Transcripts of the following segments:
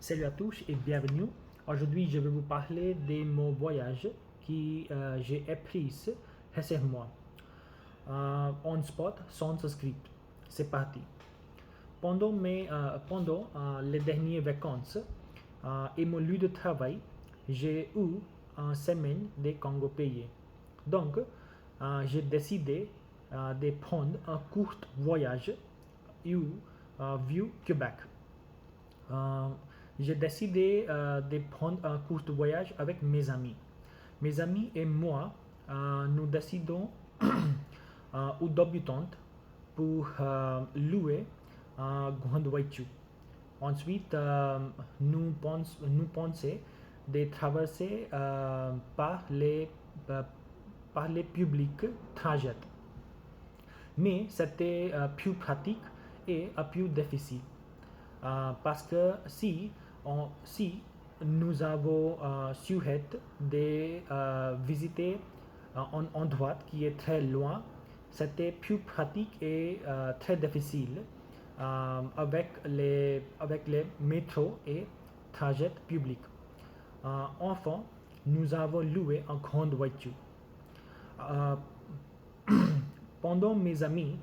Salut à tous et bienvenue. Aujourd'hui, je vais vous parler de mon voyage que j'ai appris récemment. On spot, sans script. C'est parti. Pendant les dernières vacances et mon lieu de travail, j'ai eu une semaine de Congo payé. Donc, j'ai décidé de prendre un court voyage vu Québec. Euh, j'ai décidé de prendre un court voyage avec mes amis. Mes amis et moi, nous décidons aux débutants pour louer un grande voiture. Ensuite, nous pensons de traverser euh, par les publics trajets. Mais c'était plus pratique et plus difficile. Parce que si nous avons souhaité de visiter un endroit qui est très loin, c'était plus pratique et très difficile avec les métros et trajets publics. Enfin, nous avons loué une grande voiture. Euh, Pendant mes amis,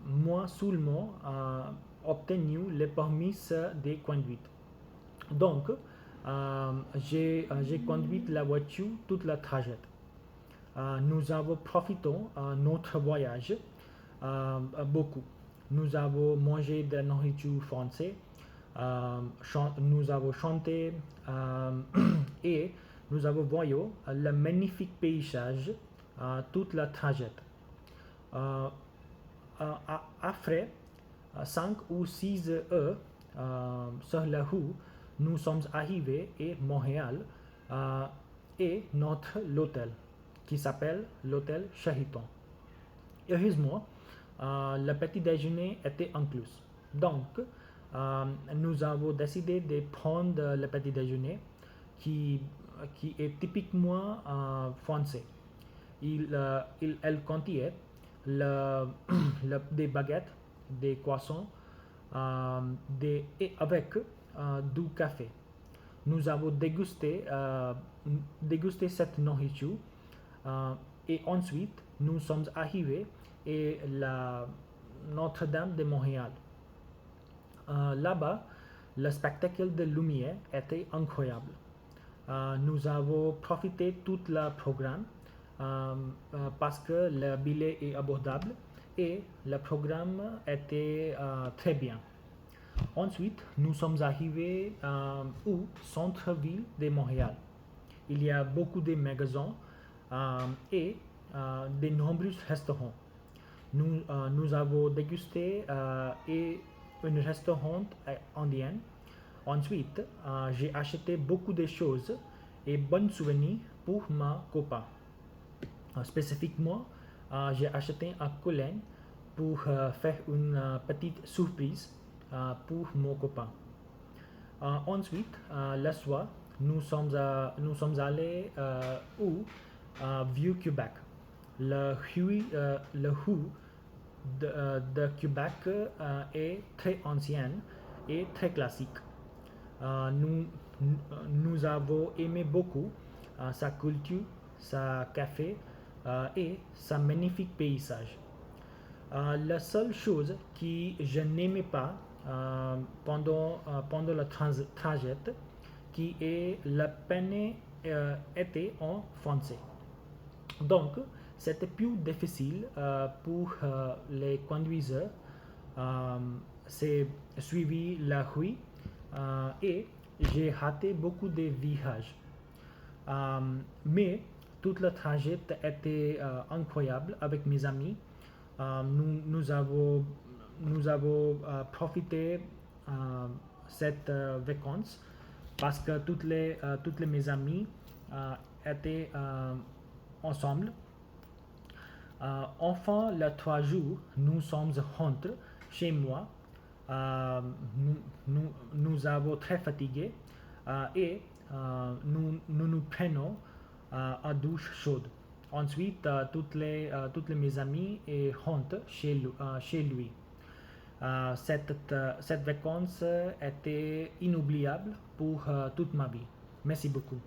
moi seulement obtenu le permis de conduite. Donc, j'ai conduit la voiture toute la trajet. Nous avons profité de notre voyage beaucoup. Nous avons mangé de la nourriture française, nous avons chanté et nous avons vu le magnifique paysage toute la trajet. Euh, Après 5 ou 6 heures sur la route, nous sommes arrivés à Montréal et notre hôtel qui s'appelle l'hôtel Chahiton. Heureusement, le petit déjeuner était inclus. Donc, nous avons décidé de prendre le petit déjeuner qui est typiquement français. Elle contient des baguettes, des croissants et avec du café. Nous avons dégusté cette nourriture et ensuite nous sommes arrivés à la Notre-Dame de Montréal. Là-bas, le spectacle de lumière était incroyable. Nous avons profité de tout le programme parce que le billet est abordable et le programme était très bien. Ensuite, nous sommes arrivés au centre-ville de Montréal. Il y a beaucoup de magasins et de nombreux restaurants. Nous avons dégusté un restaurant indien. Ensuite, j'ai acheté beaucoup de choses et bons souvenirs pour ma copain. Spécifiquement, j'ai acheté un collant pour faire une petite surprise pour mon copain. Ensuite, le soir, nous sommes allés au Vieux-Québec. Le rue de Québec est très ancienne et très classique. Nous avons aimé beaucoup sa culture, sa café et sa magnifique paysage. La seule chose que je n'aimais pas pendant le trajet, qui est la peine était en français. Donc, c'était plus difficile pour les conduiseurs. C'est suivi la rue et j'ai raté beaucoup de virages. Mais tout le trajet était incroyable avec mes amis. Nous avons profité cette vacances parce que toutes les mes amis étaient ensemble. Enfin, les 3 jours, nous sommes rentrés chez moi. Nous avons très fatigué et nous prenons une douche chaude. Ensuite, toutes les mes amis rentrent chez lui. Cette vacances était inoubliable pour toute ma vie. Merci beaucoup.